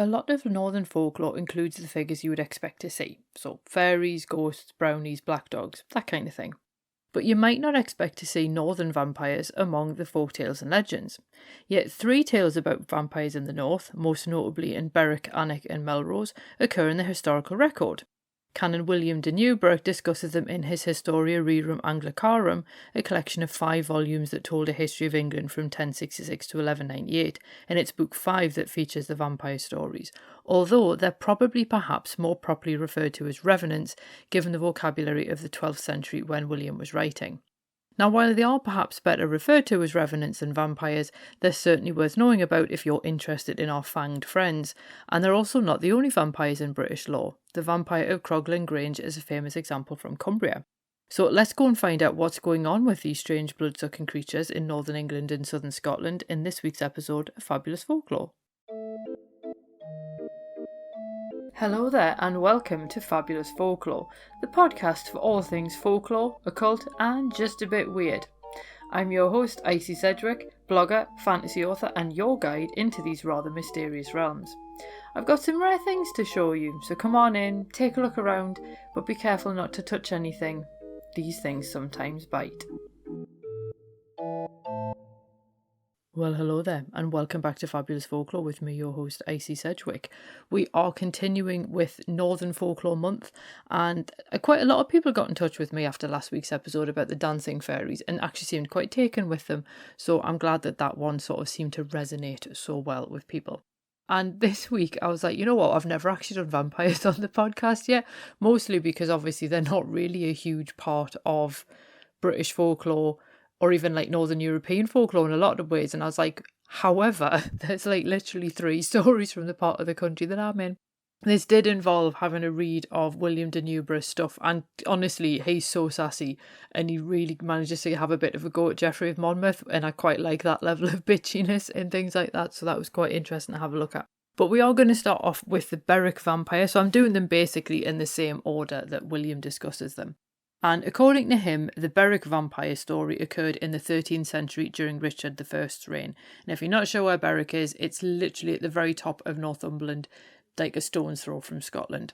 A lot of northern folklore includes the figures you would expect to see, so fairies, ghosts, brownies, black dogs, that kind of thing. But you might not expect to see northern vampires among the folk tales and legends. Yet 3 tales about vampires in the north, most notably in Berwick, Alnwick and Melrose, occur in the historical record. Canon William de Newburgh discusses them in his Historia rerum Anglicarum, a collection of 5 volumes that told a history of England from 1066 to 1198, and it's book 5 that features the vampire stories, although they're probably perhaps more properly referred to as revenants, given the vocabulary of the 12th century when William was writing. Now, while they are perhaps better referred to as revenants than vampires, they're certainly worth knowing about if you're interested in our fanged friends, and they're also not the only vampires in British lore. The Vampire of Croglin Grange is a famous example from Cumbria. So let's go and find out what's going on with these strange blood-sucking creatures in northern England and southern Scotland in this week's episode of Fabulous Folklore. Hello there and welcome to Fabulous Folklore, the podcast for all things folklore, occult and just a bit weird. I'm your host Icy Sedgwick, blogger, fantasy author and your guide into these rather mysterious realms. I've got some rare things to show you, so come on in, take a look around, but be careful not to touch anything. These things sometimes bite. Well, hello there, and welcome back to Fabulous Folklore with me, your host, Icy Sedgwick. We are continuing with Northern Folklore Month, and quite a lot of people got in touch with me after last week's episode about the dancing fairies, and actually seemed quite taken with them, so I'm glad that that one sort of seemed to resonate so well with people. And this week, I was like, you know what, I've never actually done vampires on the podcast yet, mostly because obviously they're not really a huge part of British folklore, or even like Northern European folklore in a lot of ways. And I was like, however, there's like literally 3 stories from the part of the country that I'm in. This did involve having a read of William de Newburgh's stuff, and honestly, he's so sassy, and he really manages to have a bit of a go at Geoffrey of Monmouth, and I quite like that level of bitchiness and things like that, so that was quite interesting to have a look at. But we are going to start off with the Berwick Vampire, so I'm doing them basically in the same order that William discusses them. And according to him, the Berwick Vampire story occurred in the 13th century during Richard I's reign. And if you're not sure where Berwick is, it's literally at the very top of Northumberland, like a stone's throw from Scotland.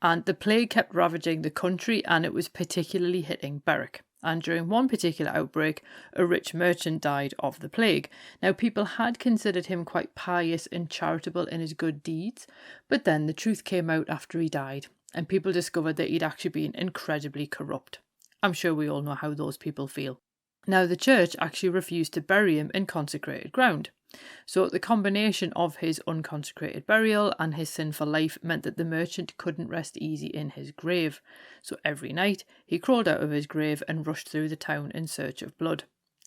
And the plague kept ravaging the country, and it was particularly hitting Berwick. And during one particular outbreak, a rich merchant died of the plague. Now, people had considered him quite pious and charitable in his good deeds, but then the truth came out after he died, and people discovered that he'd actually been incredibly corrupt. I'm sure we all know how those people feel. Now, the church actually refused to bury him in consecrated ground. So the combination of his unconsecrated burial and his sinful life meant that the merchant couldn't rest easy in his grave. So every night he crawled out of his grave and rushed through the town in search of blood.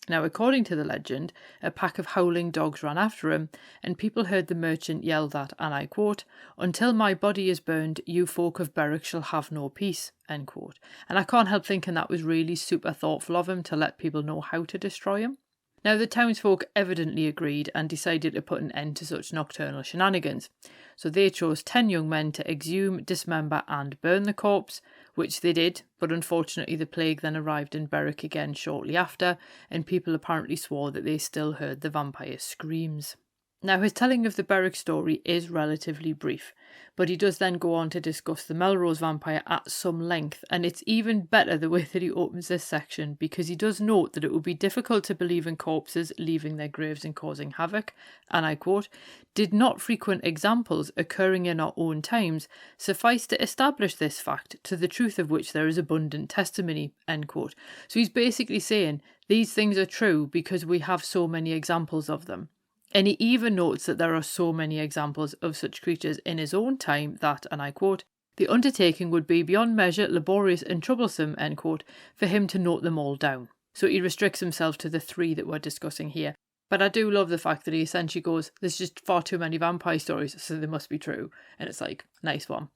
Now, according to the legend, a pack of howling dogs ran after him, and people heard the merchant yell that, and I quote, "Until my body is burned, you folk of Berwick shall have no peace," end quote. And I can't help thinking that was really super thoughtful of him to let people know how to destroy him. Now, the townsfolk evidently agreed and decided to put an end to such nocturnal shenanigans. So they chose 10 young men to exhume, dismember and burn the corpse, which they did, but unfortunately the plague then arrived in Berwick again shortly after, and people apparently swore that they still heard the vampire's screams. Now, his telling of the Berwick story is relatively brief, but he does then go on to discuss the Melrose Vampire at some length, and it's even better the way that he opens this section, because he does note that it would be difficult to believe in corpses leaving their graves and causing havoc, and I quote, "Did not frequent examples occurring in our own times suffice to establish this fact, to the truth of which there is abundant testimony," end quote. So he's basically saying these things are true because we have so many examples of them. And he even notes that there are so many examples of such creatures in his own time that, and I quote, "the undertaking would be beyond measure laborious and troublesome," end quote, for him to note them all down. So he restricts himself to the 3 that we're discussing here. But I do love the fact that he essentially goes, there's just far too many vampire stories, so they must be true. And it's like, nice one.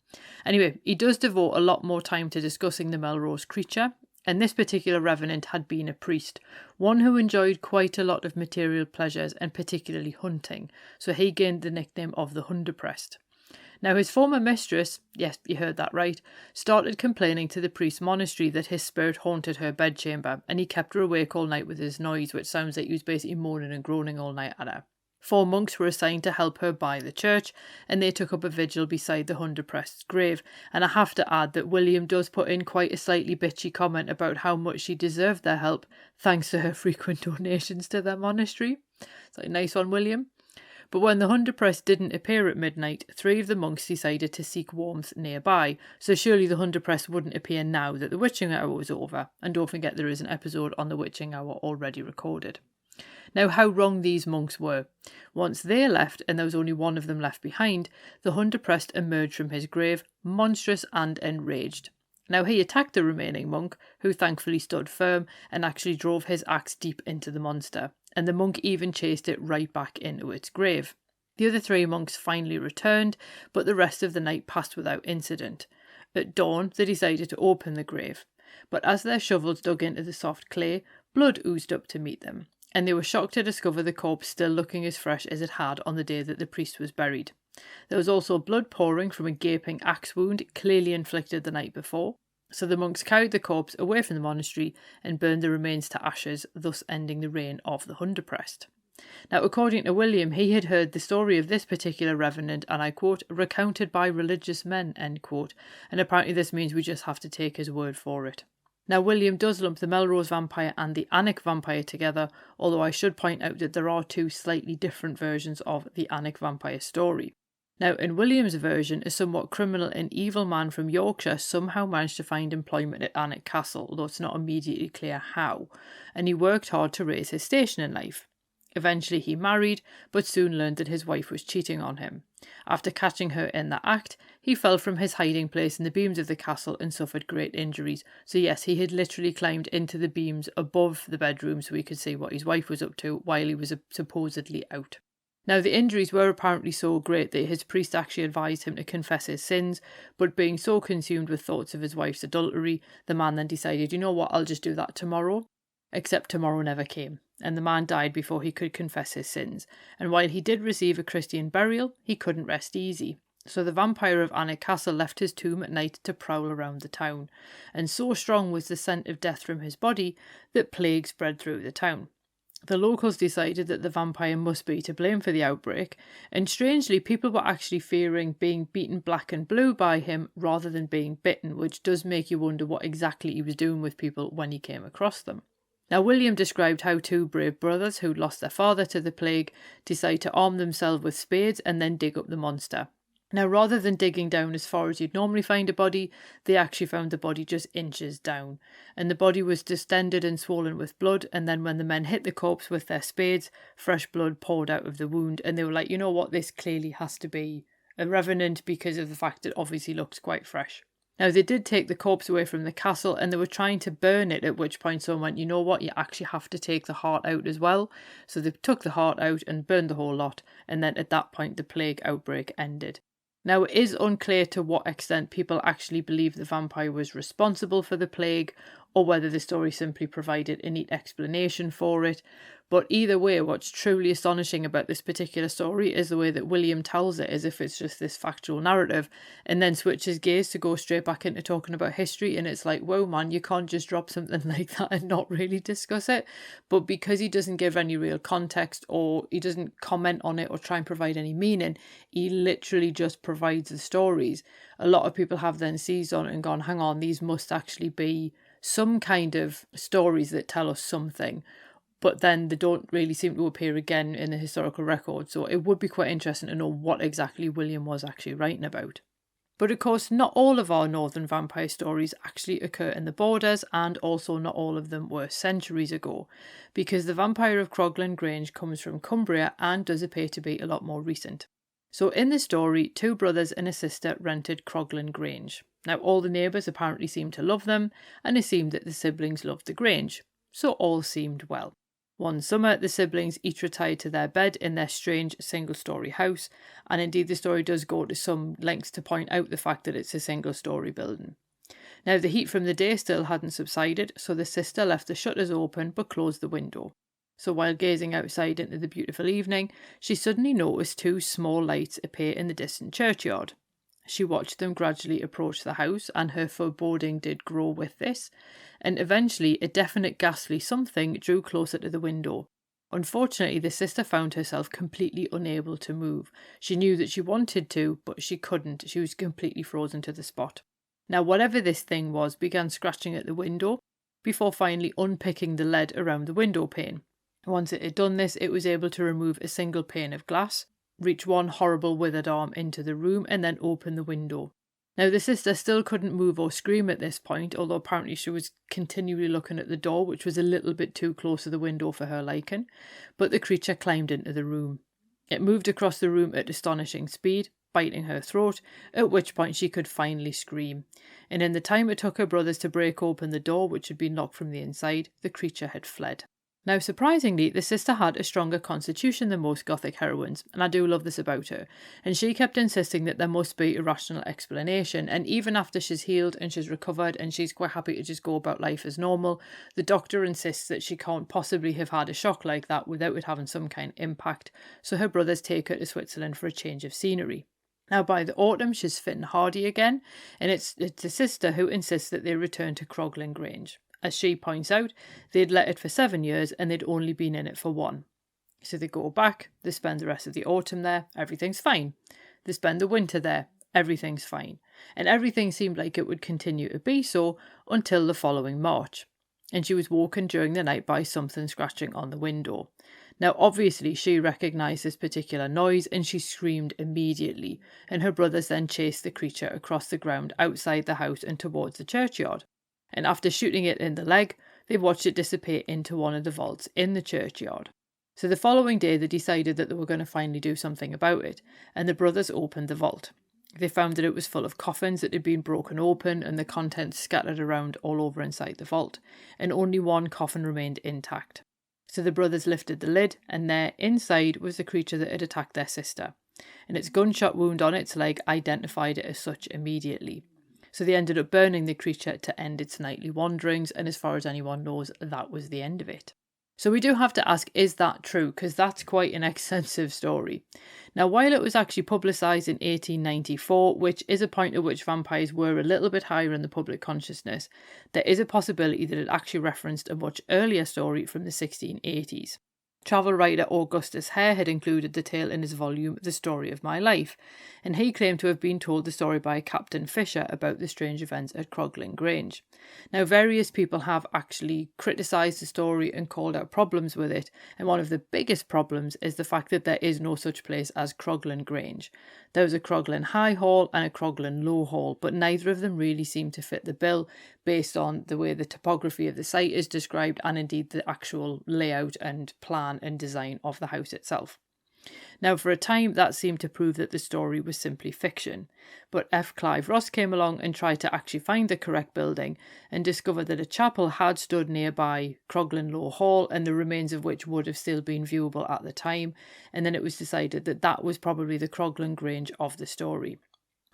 Anyway, he does devote a lot more time to discussing the Melrose creature. And this particular revenant had been a priest, one who enjoyed quite a lot of material pleasures and particularly hunting, so he gained the nickname of the Hunderprest. Now, his former mistress, yes, you heard that right, started complaining to the priest's monastery that his spirit haunted her bedchamber, and he kept her awake all night with his noise, which sounds like he was basically moaning and groaning all night at her. 4 monks were assigned to help her buy the church, and they took up a vigil beside the Hunderprest's grave. And I have to add that William does put in quite a slightly bitchy comment about how much she deserved their help, thanks to her frequent donations to their monastery. It's like a nice one, William. But when the Hunderprest didn't appear at midnight, 3 of the monks decided to seek warmth nearby, so surely the Hunderprest wouldn't appear now that the witching hour was over. And don't forget there is an episode on the witching hour already recorded. Now, how wrong these monks were. Once they left, and there was only 1 of them left behind, the Hunderprest emerged from his grave, monstrous and enraged. Now, he attacked the remaining monk, who thankfully stood firm and actually drove his axe deep into the monster, and the monk even chased it right back into its grave. The other 3 monks finally returned, but the rest of the night passed without incident. At dawn, they decided to open the grave, but as their shovels dug into the soft clay, blood oozed up to meet them, and they were shocked to discover the corpse still looking as fresh as it had on the day that the priest was buried. There was also blood pouring from a gaping axe wound clearly inflicted the night before, so the monks carried the corpse away from the monastery and burned the remains to ashes, thus ending the reign of the Hunderprest. Now, according to William, he had heard the story of this particular revenant, and I quote, recounted by religious men, end quote, and apparently this means we just have to take his word for it. Now, William does lump the Melrose Vampire and the Alnwick Vampire together, although I should point out that there are 2 slightly different versions of the Alnwick Vampire story. Now, in William's version, a somewhat criminal and evil man from Yorkshire somehow managed to find employment at Alnwick Castle, although it's not immediately clear how, and he worked hard to raise his station in life. Eventually he married, but soon learned that his wife was cheating on him. After catching her in the act, he fell from his hiding place in the beams of the castle and suffered great injuries. So yes, he had literally climbed into the beams above the bedroom so he could see what his wife was up to while he was supposedly out. Now, the injuries were apparently so great that his priest actually advised him to confess his sins, but being so consumed with thoughts of his wife's adultery, the man then decided, you know what, I'll just do that tomorrow. Except tomorrow never came, and the man died before he could confess his sins, and while he did receive a Christian burial, he couldn't rest easy. So the vampire of Alnwick Castle left his tomb at night to prowl around the town, and so strong was the scent of death from his body that plague spread through the town. The locals decided that the vampire must be to blame for the outbreak, and strangely people were actually fearing being beaten black and blue by him rather than being bitten, which does make you wonder what exactly he was doing with people when he came across them. Now, William described how 2 brave brothers who'd lost their father to the plague decided to arm themselves with spades and then dig up the monster. Now, rather than digging down as far as you'd normally find a body, they actually found the body just inches down, and the body was distended and swollen with blood, and then when the men hit the corpse with their spades, fresh blood poured out of the wound, and they were like, you know what, this clearly has to be a revenant because of the fact it obviously looks quite fresh. Now, they did take the corpse away from the castle and they were trying to burn it, at which point someone went, you know what, you actually have to take the heart out as well. So they took the heart out and burned the whole lot, and then at that point the plague outbreak ended. Now, it is unclear to what extent people actually believe the vampire was responsible for the plague, or whether the story simply provided a neat explanation for it. But either way, what's truly astonishing about this particular story is the way that William tells it as if it's just this factual narrative, and then switches gears to go straight back into talking about history, and it's like, whoa man, you can't just drop something like that and not really discuss it. But because he doesn't give any real context, or he doesn't comment on it or try and provide any meaning, he literally just provides the stories. A lot of people have then seized on it and gone, hang on, these must actually be some kind of stories that tell us something. But then they don't really seem to appear again in the historical record, so it would be quite interesting to know what exactly William was actually writing about. But of course, not all of our northern vampire stories actually occur in the Borders, and also not all of them were centuries ago, because the Vampire of Croglin Grange comes from Cumbria and does appear to be a lot more recent. So in the story, 2 brothers and a sister rented Croglin Grange. Now all the neighbours apparently seemed to love them, and it seemed that the siblings loved the Grange, so all seemed well. One summer, the siblings each retired to their bed in their strange single-storey house, and indeed the story does go to some lengths to point out the fact that it's a single-storey building. Now, the heat from the day still hadn't subsided, so the sister left the shutters open but closed the window. So while gazing outside into the beautiful evening, she suddenly noticed 2 small lights appear in the distant churchyard. She watched them gradually approach the house, and her foreboding did grow with this, and eventually a definite ghastly something drew closer to the window. Unfortunately, the sister found herself completely unable to move. She knew that she wanted to, but she couldn't. She was completely frozen to the spot. Now, whatever this thing was began scratching at the window before finally unpicking the lead around the window pane. Once it had done this, it was able to remove a single pane of glass, reach one horrible withered arm into the room, and then open the window. Now, the sister still couldn't move or scream at this point, although apparently she was continually looking at the door, which was a little bit too close to the window for her liking, but the creature climbed into the room. It moved across the room at astonishing speed, biting her throat, at which point she could finally scream. And in the time it took her brothers to break open the door, which had been locked from the inside, the creature had fled. Now, surprisingly, the sister had a stronger constitution than most Gothic heroines, and I do love this about her, and she kept insisting that there must be a rational explanation, and even after she's healed and she's recovered and she's quite happy to just go about life as normal, the doctor insists that she can't possibly have had a shock like that without it having some kind of impact, so her brothers take her to Switzerland for a change of scenery. Now, by the autumn, she's fit and hardy again, and it's the sister who insists that they return to Croglin Grange. As she points out, they'd let it for 7 years and they'd only been in it for 1. So they go back, they spend the rest of the autumn there, everything's fine. They spend the winter there, everything's fine. And everything seemed like it would continue to be so until the following March. And she was woken during the night by something scratching on the window. Now, obviously, she recognised this particular noise and she screamed immediately, and her brothers then chased the creature across the ground outside the house and towards the churchyard. And after shooting it in the leg, they watched it dissipate into one of the vaults in the churchyard. So the following day they decided that they were going to finally do something about it, and the brothers opened the vault. They found that it was full of coffins that had been broken open and the contents scattered around all over inside the vault, and only one coffin remained intact. So the brothers lifted the lid, and there, inside, was the creature that had attacked their sister, and its gunshot wound on its leg identified it as such immediately. So they ended up burning the creature to end its nightly wanderings, and as far as anyone knows, that was the end of it. So we do have to ask, is that true? Because that's quite an extensive story. Now, while it was actually publicised in 1894, which is a point at which vampires were a little bit higher in the public consciousness, there is a possibility that it actually referenced a much earlier story from the 1680s. Travel writer Augustus Hare had included the tale in his volume The Story of My Life, and he claimed to have been told the story by Captain Fisher about the strange events at Croglin Grange. Now, various people have actually criticised the story and called out problems with it, and one of the biggest problems is the fact that there is no such place as Croglin Grange. There was a Croglin High Hall and a Croglin Low Hall, but neither of them really seem to fit the bill based on the way the topography of the site is described and indeed the actual layout and plan and design of the house itself. Now, for a time, that seemed to prove that the story was simply fiction, but F. Clive Ross came along and tried to actually find the correct building and discovered that a chapel had stood nearby Croglin Low Hall, and the remains of which would have still been viewable at the time, and then it was decided that that was probably the Croglin Grange of the story.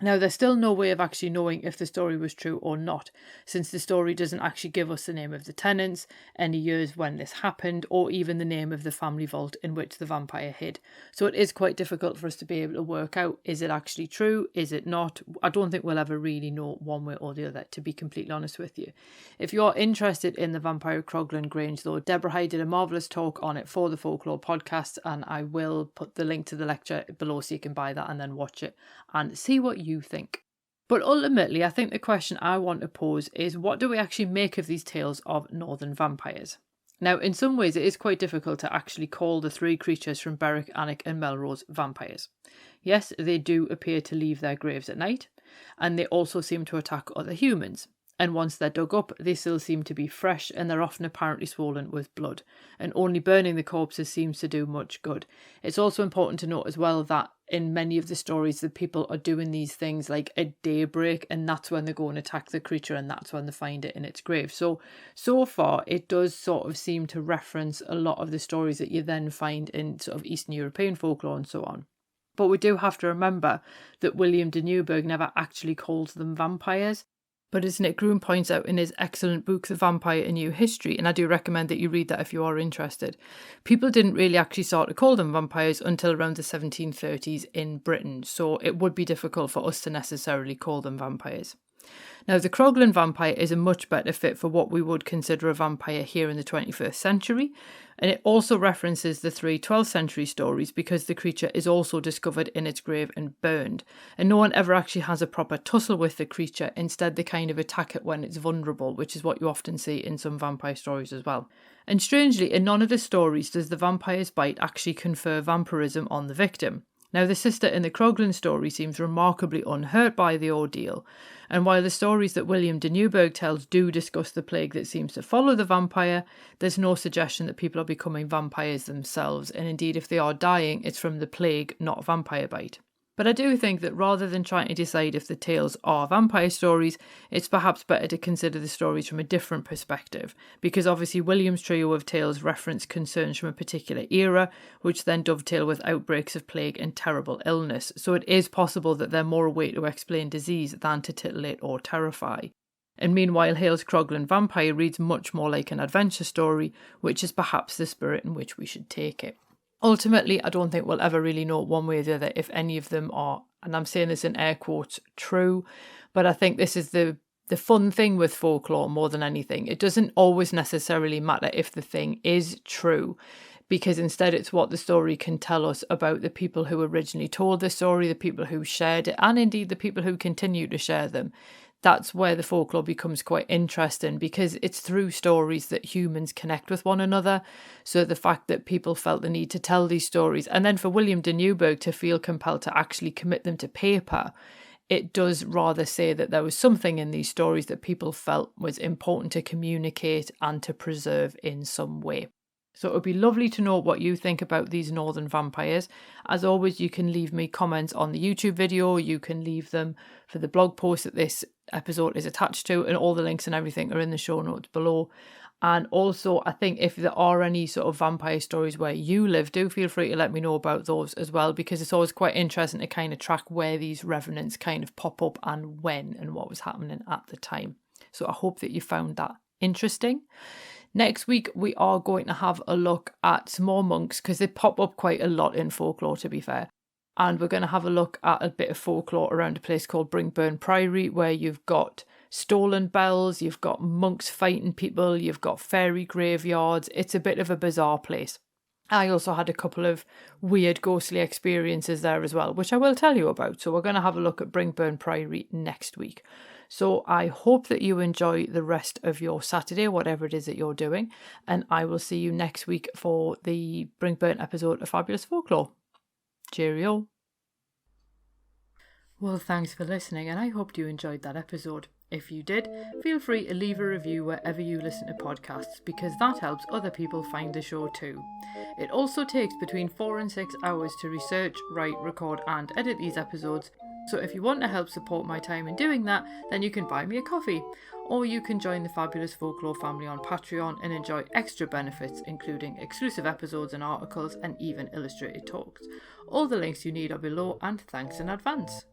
Now, there's still no way of actually knowing if the story was true or not, since the story doesn't actually give us the name of the tenants, any years when this happened, or even the name of the family vault in which the vampire hid. So it is quite difficult for us to be able to work out, is it actually true, is it not? I don't think we'll ever really know one way or the other, to be completely honest with you. If you're interested in the Vampire of Croglin Grange, though, Deborah Hyde did a marvellous talk on it for the Folklore podcast, and I will put the link to the lecture below so you can buy that and then watch it and see what you think. But ultimately, I think the question I want to pose is, what do we actually make of these tales of northern vampires? Now, in some ways, it is quite difficult to actually call the three creatures from Berwick, Alnwick and Melrose vampires. Yes, they do appear to leave their graves at night, and they also seem to attack other humans. And once they're dug up, they still seem to be fresh, and they're often apparently swollen with blood, and only burning the corpses seems to do much good. It's also important to note as well that in many of the stories, the people are doing these things like at daybreak, and that's when they go and attack the creature, and that's when they find it in its grave. So far, it does sort of seem to reference a lot of the stories that you then find in sort of Eastern European folklore and so on. But we do have to remember that William de Newburgh never actually called them vampires. But as Nick Groom points out in his excellent book, The Vampire, A New History, and I do recommend that you read that if you are interested, people didn't really actually start to call them vampires until around the 1730s in Britain, so it would be difficult for us to necessarily call them vampires. Now, the Croglin vampire is a much better fit for what we would consider a vampire here in the 21st century, And it also references the three 12th century stories because the creature is also discovered in its grave and burned. And no one ever actually has a proper tussle with the creature. Instead, they kind of attack it when it's vulnerable, which is what you often see in some vampire stories as well. And strangely, in none of the stories does the vampire's bite actually confer vampirism on the victim. Now, the sister in the Croglin story seems remarkably unhurt by the ordeal, and while the stories that William de Newburgh tells do discuss the plague that seems to follow the vampire, there's no suggestion that people are becoming vampires themselves, and indeed if they are dying, it's from the plague, not vampire bite. But I do think that rather than trying to decide if the tales are vampire stories, it's perhaps better to consider the stories from a different perspective, because obviously William's trio of tales reference concerns from a particular era, which then dovetail with outbreaks of plague and terrible illness, so it is possible that they're more a way to explain disease than to titillate or terrify. And meanwhile, Hale's Croglin Vampire reads much more like an adventure story, which is perhaps the spirit in which we should take it. Ultimately, I don't think we'll ever really know one way or the other if any of them are, and I'm saying this in air quotes, true, but I think this is the fun thing with folklore more than anything. It doesn't always necessarily matter if the thing is true, because instead it's what the story can tell us about the people who originally told the story, the people who shared it, and indeed the people who continue to share them. That's where the folklore becomes quite interesting, because it's through stories that humans connect with one another. So the fact that people felt the need to tell these stories, and then for William de Newburgh to feel compelled to actually commit them to paper, it does rather say that there was something in these stories that people felt was important to communicate and to preserve in some way. So it would be lovely to know what you think about these northern vampires. As always, you can leave me comments on the YouTube video. You can leave them for the blog post that this episode is attached to, and all the links and everything are in the show notes below. And also, I think if there are any sort of vampire stories where you live, do feel free to let me know about those as well, because it's always quite interesting to kind of track where these revenants kind of pop up and when and what was happening at the time. So I hope that you found that interesting. Next week, we are going to have a look at some more monks, because they pop up quite a lot in folklore, to be fair. And we're going to have a look at a bit of folklore around a place called Brinkburn Priory, where you've got stolen bells, you've got monks fighting people, you've got fairy graveyards. It's a bit of a bizarre place. I also had a couple of weird ghostly experiences there as well, which I will tell you about. So we're going to have a look at Brinkburn Priory next week. So I hope that you enjoy the rest of your Saturday, whatever it is that you're doing. And I will see you next week for the Brinkburn episode of Fabulous Folklore. Cheerio. Well, thanks for listening, and I hope you enjoyed that episode. If you did, feel free to leave a review wherever you listen to podcasts, because that helps other people find the show too. It also takes between 4 and 6 hours to research, write, record and edit these episodes, so if you want to help support my time in doing that, then you can buy me a coffee. Or you can join the Fabulous Folklore family on Patreon and enjoy extra benefits, including exclusive episodes and articles and even illustrated talks. All the links you need are below, and thanks in advance.